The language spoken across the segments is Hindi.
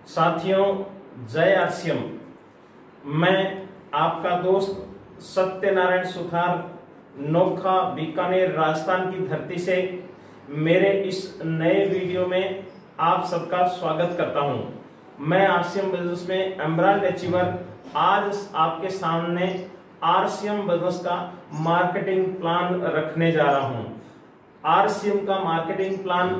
साथियों, जय आरसीएम। मैं आपका दोस्त सत्यनारायण सुथार, नोखा, बीकानेर, राजस्थान की धरती से मेरे इस नए वीडियो में आप सबका स्वागत करता हूं। मैं आरसीएम बिजनेस में एमराल्ड अचीवर आज आपके सामने आरसीएम बिजनेस का मार्केटिंग प्लान रखने जा रहा हूं। आरसीएम का मार्केटिंग प्लान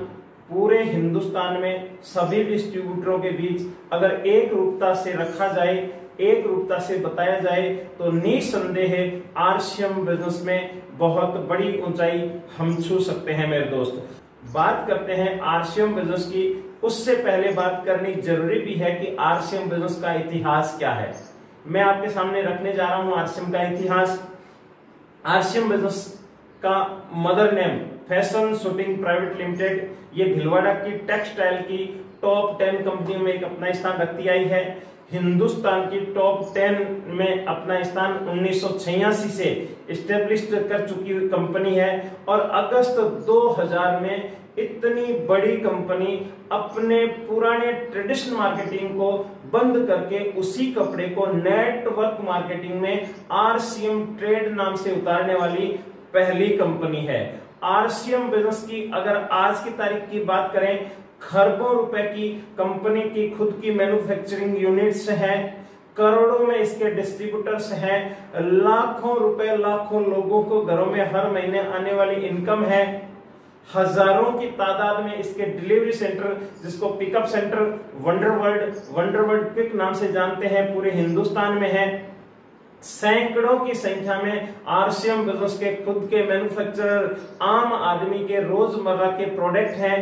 पूरे हिंदुस्तान में सभी डिस्ट्रीब्यूटरों के बीच अगर एक रूपता से रखा जाए, एक रूपता से बताया जाए तो निसंदेह आरसीएम बिजनेस में बहुत बड़ी ऊंचाई हम छू सकते हैं। मेरे दोस्त, बात करते हैं आरसीएम बिजनेस की। उससे पहले बात करनी जरूरी भी है कि आरसीएम बिजनेस का इतिहास क्या है। मैं आपके सामने रखने जा रहा हूं आरसीएम का इतिहास। आरसीएम बिजनेस का mother name fashion shooting private limited, ये भिलवाड़ा की टेक्सटाइल की टॉप 10 कंपनियों में एक अपना स्थान रखती आई है। हिंदुस्तान की टॉप 10 में अपना स्थान 1986 से स्टेब्लिश कर चुकी कंपनी है और अगस्त 2000 में इतनी बड़ी कंपनी अपने पुराने ट्रेडिशनल मार्केटिंग को बंद करके उसी कपड़े को नेटवर्क मार्केटिंग में आरसीएम ट्रेड नाम से उतारने वाली पहली कंपनी है। आरसीएम बिजनेस की अगर आज की तारीख की बात करें, खरबों रुपए की कंपनी की खुद की मैन्युफैक्चरिंग यूनिट्स हैं, करोड़ों में इसके डिस्ट्रीब्यूटर्स हैं, लाखों रुपए लाखों लोगों को घरों में हर महीने आने वाली इनकम है, हजारों की तादाद में इसके डिलीवरी सेंटर, जिसको पिकअप सेंटर वंडरवर्ल्ड क्विक नाम से जानते हैं, पूरे हिंदुस्तान में है। सैकड़ों की संख्या में आरसीएम बिजनेस के खुद के मैन्युफैक्चरर, आम आदमी के रोजमर्रा के प्रोडक्ट हैं।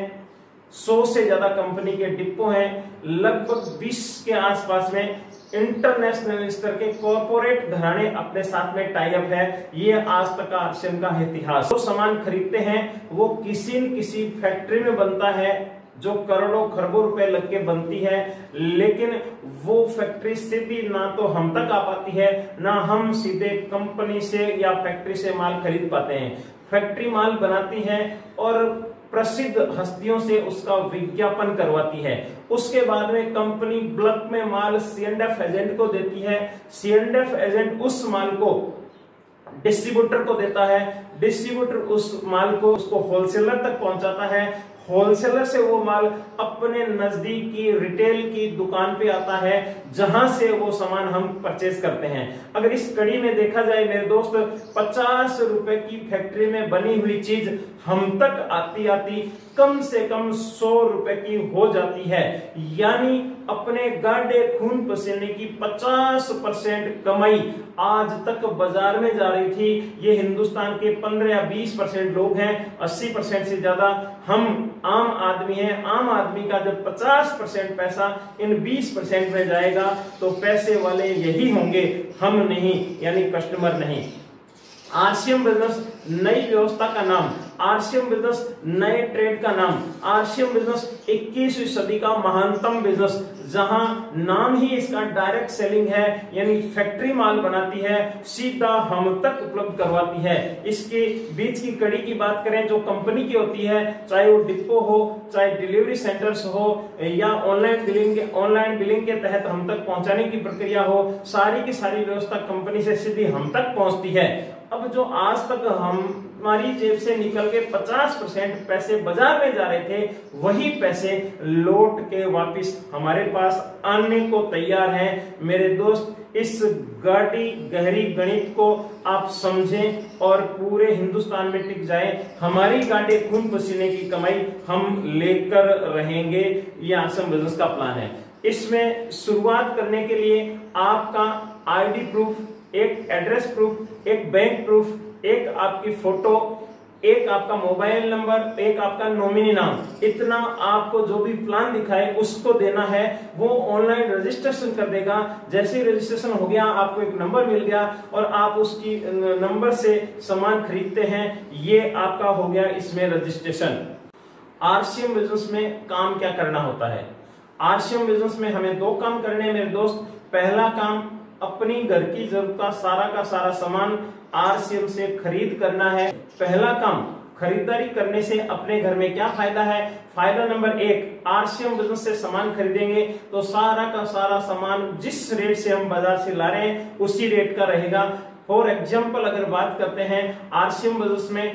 100 से ज्यादा कंपनी के डिपो हैं। लगभग 20 के आसपास में इंटरनेशनल स्तर के कॉर्पोरेट घराने अपने साथ में टाई अप है। ये आज तक का आरसीएम का इतिहास। जो सामान खरीदते हैं वो किसी न किसी फैक्ट्री में बनता है जो करोड़ों खरबों रुपए लग के बनती है, लेकिन वो फैक्ट्री सीधी ना तो हम तक आ पाती है, ना हम सीधे कंपनी से या फैक्ट्री से माल खरीद पाते हैं। फैक्ट्री माल बनाती है और प्रसिद्ध हस्तियों से उसका विज्ञापन करवाती है। उसके बाद में कंपनी बल्क में माल C&F एजेंट को देती है। C&F एजेंट उस माल को डिस्ट्रीब्यूटर को देता है। डिस्ट्रीब्यूटर उस माल को उसको होलसेलर तक पहुंचाता है। होलसेलर से वो माल अपने नजदीक की रिटेल की दुकान पे आता है, जहां से वो सामान हम परचेज करते हैं। अगर इस कड़ी में देखा जाए मेरे दोस्त, 50 रुपए की फैक्ट्री में बनी हुई चीज हम तक आती आती कम से कम 100 रुपए की हो जाती है। यानी अपने गाढ़े खून पसीने की 50% कमाई आज तक बाजार में जा रही थी। ये हिंदुस्तान के 15 या 20% लोग हैं, 80% से ज्यादा हम आम आदमी हैं। आम आदमी का जब 50% पैसा इन 20% में जाएगा तो पैसे वाले यही होंगे, हम नहीं, यानी कस्टमर नहीं। आरसीएम बिजनेस नई व्यवस्था का नाम, आरसीएम बिजनेस नए ट्रेड का नाम, आरसीएम बिजनेस 21वीं सदी का महानतम बिजनेस, जहां नाम ही इसका डायरेक्ट सेलिंग है, यानी फैक्ट्री माल बनाती है, सीधा हम तक उपलब्ध करवाती है। इसके बीच की कड़ी की बात करें जो कंपनी की होती है, चाहे वो डिपो हो, चाहे डिलीवरी सेंटर्स हो या ऑनलाइन बिलिंग के तहत हम तक पहुंचाने की प्रक्रिया हो, सारी की सारी व्यवस्था कंपनी से सीधी हम तक पहुंचती है। अब जो आज तक हमारी जेब से निकल के 50% पैसे बाजार में जा रहे थे, वही पैसे लौट के वापस हमारे पास आने को तैयार हैं। मेरे दोस्त, इस गाढ़ी गहरी गणित को आप समझें और पूरे हिंदुस्तान में टिक जाए। हमारी गाढ़े खून पसीने की कमाई हम लेकर रहेंगे। ये आरसीएम बिजनेस का प्लान है। इसमें शुरुआत करने के लिए आपका आईडी प्रूफ, एक एड्रेस प्रूफ, एक बैंक प्रूफ, एक आपकी फोटो, एक आपका मोबाइल नंबर, एक आपका नॉमिनी नाम, इतना आपको जो भी प्लान दिखाए उसको देना है। वो ऑनलाइन रजिस्ट्रेशन कर देगा। जैसे ही रजिस्ट्रेशन हो गया, आपको एक नंबर मिल गया और आप उसकी नंबर से सामान खरीदते हैं। ये आपका हो गया इसमें रजिस्ट्रेशन। आरसीएम बिजनेस में काम क्या करना होता है? आरसीएम बिजनेस में हमें 2 काम करने हैं मेरे दोस्त। पहला काम, अपनी घर की जरूरत का सारा सामान आरसीएम से खरीद करना है। पहला काम, खरीदारी करने से अपने घर में क्या फायदा है? फायदा नंबर 1, आरसीएम बिजनेस से सामान खरीदेंगे तो सारा का सारा सामान जिस रेट से हम बाजार से ला रहे हैं उसी रेट का रहेगा। फॉर एग्जाम्पल अगर बात करते हैं आरसीएम बिजनेस में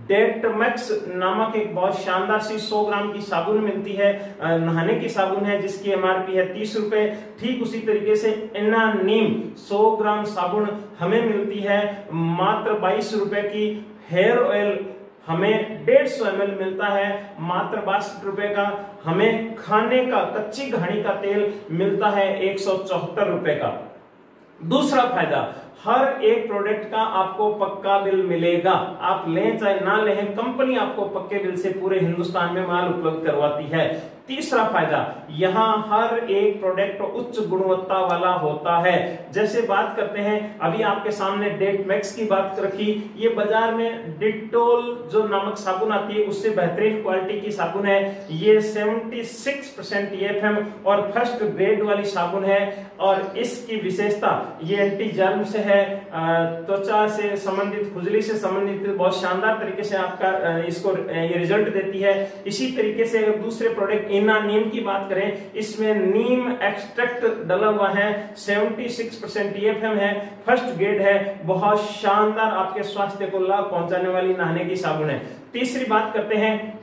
डेट मैक्स नामक एक बहुत शानदार सी 100 ग्राम की साबुन मिलती है, नहाने की साबुन है जिसकी एमआरपी है 30 रुपए। ठीक उसी तरीके से इना नीम 100 ग्राम साबुन हमें मिलती है मात्र 22 रुपए की। हेयर ऑयल हमें 150 ml मिलता है मात्र 62 रुपए का। हमें खाने का कच्ची घानी का तेल मिलता है 174 रुपए का। दूसरा फायदा, हर एक प्रोडक्ट का आपको पक्का बिल मिलेगा, आप लें चाहे ना लें, कंपनी आपको पक्के बिल से पूरे हिंदुस्तान में माल उपलब्ध करवाती है। तीसरा फायदा, यहाँ हर एक प्रोडक्ट उच्च गुणवत्ता वाला होता है। जैसे बात करते हैं, अभी आपके सामने डेट मैक्स की बात रखी, ये बाजार में डिटोल जो नामक साबुन आती है उससे बेहतरीन क्वालिटी की साबुन है। ये 76% EFM और फर्स्ट ग्रेड वाली साबुन है और इसकी विशेषता ये एंटी जर्म से है, त्वचा से संबंधित, खुजली से संबंधित बहुत शानदार तरीके से आपका इसको ये रिजल्ट देती है। इसी तरीके से अगर दूसरे प्रोडक्ट इना नीम की बात करें, इसमें नीम एक्सट्रैक्ट डला हुआ है, 76% EFM है, फर्स्ट ग्रेड है, बहुत शानदार आपके स्वास्थ्य को लाभ पहुंचाने वाली नहाने की साबुन है। तीसरी बात करते हैं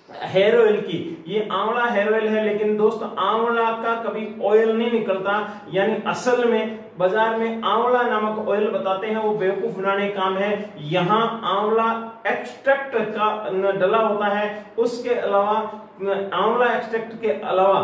हेयर ऑयल की। ये आंवला हेयर ऑयल है, लेकिन दोस्त आंवला का कभी ऑयल नहीं निकलता, यानी असल में बाजार में आंवला नामक ऑयल बताते हैं, वो बेवकूफ बनाने काम है। यहाँ आंवला एक्सट्रैक्ट का डला होता है, उसके अलावा आंवला एक्सट्रैक्ट के अलावा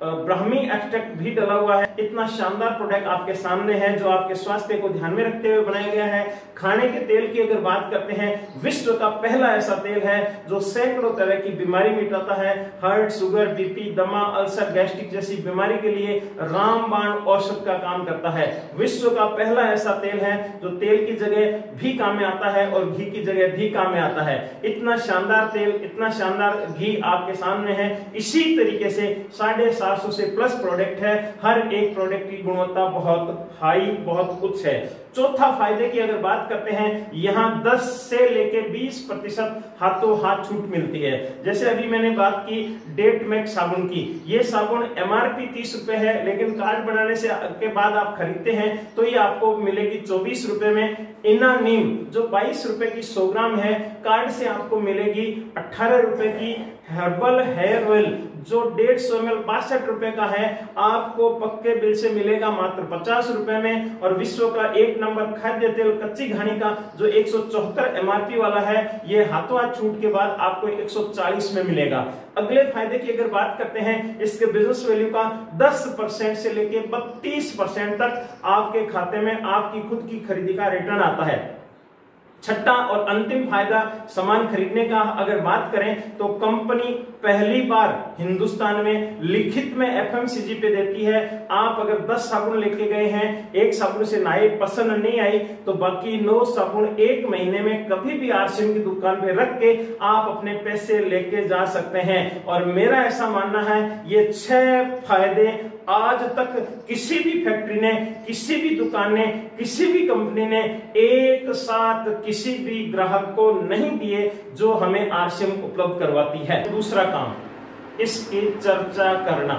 ब्राह्मी एक्सट्रैक्ट भी डला हुआ है। इतना शानदार प्रोडक्ट आपके सामने है जो आपके स्वास्थ्य को ध्यान में रखते हुए बनाया गया है। खाने के तेल की अगर बात करते हैं, विश्व का पहला ऐसा तेल है जो सैकड़ों तरह की बीमारी मिटाता है। हार्ट, शुगर, बीपी, दमा, अल्सर, गैस्ट्रिक जैसी बीमारी के लिए रामबाण औषध का काम करता है। विश्व का पहला ऐसा तेल है जो तेल की जगह भी काम में आता है और घी की जगह भी काम में आता है। इतना शानदार तेल, इतना शानदार घी आपके सामने है। इसी तरीके से 750 से प्लस प्रोडक्ट है, हर एक प्रोडक्ट की गुणवत्ता बहुत हाई, बहुत उच्च है। चौथा फायदे की अगर बात करते हैं, यहाँ 10 से लेके 20% हाथों हाथ छूट मिलती है। जैसे अभी मैंने बात की डेट मैक्स साबुन की, ये साबुन एमआरपी 30 रुपए है, लेकिन कार्ड बनाने से के बाद आप खरीदते हैं तो ये आपको मिलेगी 24 रुपए में। इना नीम जो 22 रुपए की 100 ग्राम है, कार्ड से आपको मिलेगी 18 रुपए की। हर्बल हेयर ऑयल जो 150 ml 62 रुपए का है, आपको पक्के बिल से मिलेगा मात्र 50 रुपए में। और विश्व का एक नंबर खाद्य तेल कच्ची घानी का जो 174 एमआरपी वाला है, ये हाथों हाथ छूट के बाद आपको 140 में मिलेगा। अगले फायदे की अगर बात करते हैं, इसके बिजनेस वैल्यू का 10% से लेके 32% तक आपके खाते में आपकी खुद की खरीदी का रिटर्न आता है। छठा और अंतिम फायदा सामान खरीदने का अगर बात करें तो कंपनी पहली बार हिंदुस्तान में लिखित में एफएमसीजी पे देती है। आप अगर 10 साबुन लेके गए हैं, एक साबुन से नए पसंद नहीं आई तो बाकी 9 साबुन 1 महीने में कभी भी आरसीएम की दुकान पे रख के आप अपने पैसे लेके जा सकते हैं। और मेरा ऐसा मानना है ये 6 फायदे आज तक किसी भी फैक्ट्री ने, किसी भी दुकान ने, किसी भी कंपनी ने एक साथ किसी भी ग्राहक को नहीं दिए जो हमें आरसीएम उपलब्ध करवाती है। दूसरा काम, इसकी चर्चा करना।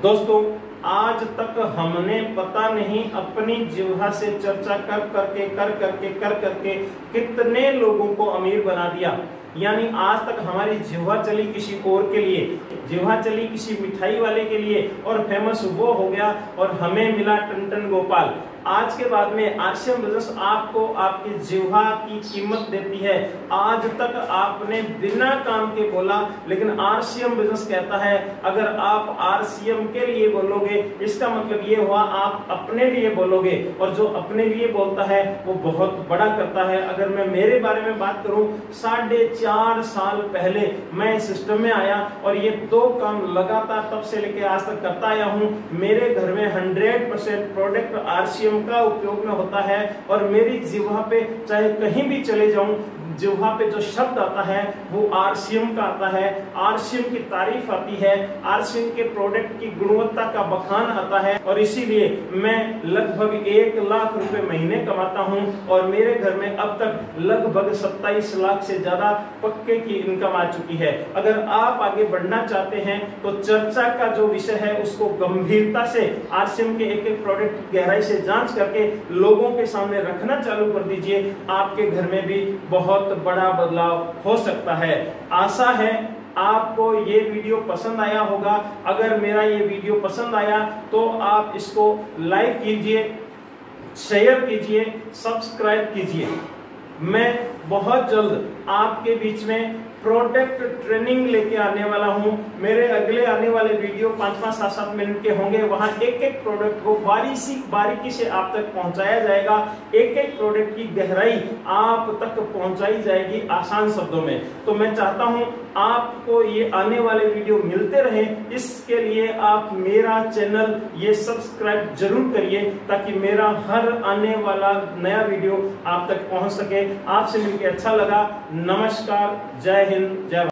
दोस्तों, आज तक हमने पता नहीं अपनी जिह्वा से चर्चा कर करके कितने लोगों को अमीर बना दिया। यानी आज तक हमारी जिह्वा चली किसी और के लिए, जिह्वा चली किसी मिठाई वाले के लिए और फेमस वो हो गया और हमें मिला टन गोपाल। आज के बाद में आरसीएम बिजनेस आपको आपकी जिह्वा की कीमत देती है। आज तक आपने बिना काम के बोला, लेकिन आरसीएम बिजनेस कहता है अगर आप आरसीएम के लिए बोलोगे, इसका मतलब ये हुआ आप अपने लिए बोलोगे, और जो अपने लिए बोलता है वो बहुत बड़ा करता है। अगर मैं मेरे बारे में बात करूं, 4.5 साल पहले मैं सिस्टम में आया और ये 2 काम लगातार तब से लेके आज तक करता आया हूं। मेरे घर में 100% प्रोडक्ट आरसीएम आरसीएम का उपयोग में होता है। और मेरी जिह्वा पे चाहे कहीं भी चले जाऊं, जिह्वा पे जो शब्द आता है वो आरसीएम का आता है, आरसीएम की तारीफ आती है, आरसीएम के प्रोडक्ट की गुणवत्ता का बखान आता है। और इसीलिए मैं लगभग 1 लाख रुपए महीने कमाता हूं और मेरे घर में अब तक लगभग 27 लाख से ज्यादा पक्के की इनकम आ चुकी है। अगर आप आगे बढ़ना चाहते हैं तो चर्चा का जो विषय है उसको गंभीरता से आरसीएम के एक एक प्रोडक्ट की गहराई से जांच करके लोगों के सामने रखना चालू कर दीजिए। आपके घर में भी बहुत बड़ा बदलाव हो सकता है। आशा है आपको ये वीडियो पसंद आया होगा। अगर मेरा ये वीडियो पसंद आया तो आप इसको लाइक कीजिए, शेयर कीजिए, सब्सक्राइब कीजिए। मैं बहुत जल्द आपके बीच में प्रोडक्ट ट्रेनिंग लेके आने वाला हूं। मेरे अगले आने वाले वीडियो 5-5, 7-7 मिनट के होंगे। वहां एक एक प्रोडक्ट को बारीकी से आप तक पहुंचाया जाएगा, एक एक प्रोडक्ट की गहराई आप तक पहुंचाई जाएगी आसान शब्दों में। तो मैं चाहता हूं आपको ये आने वाले वीडियो मिलते रहे। इसके लिए आप मेरा चैनल ये सब्सक्राइब जरूर करिए ताकि मेरा हर आने वाला नया वीडियो आप तक पहुंच सके। आपसे मिलकर अच्छा लगा। नमस्कार, जय हिंद, जय भारत।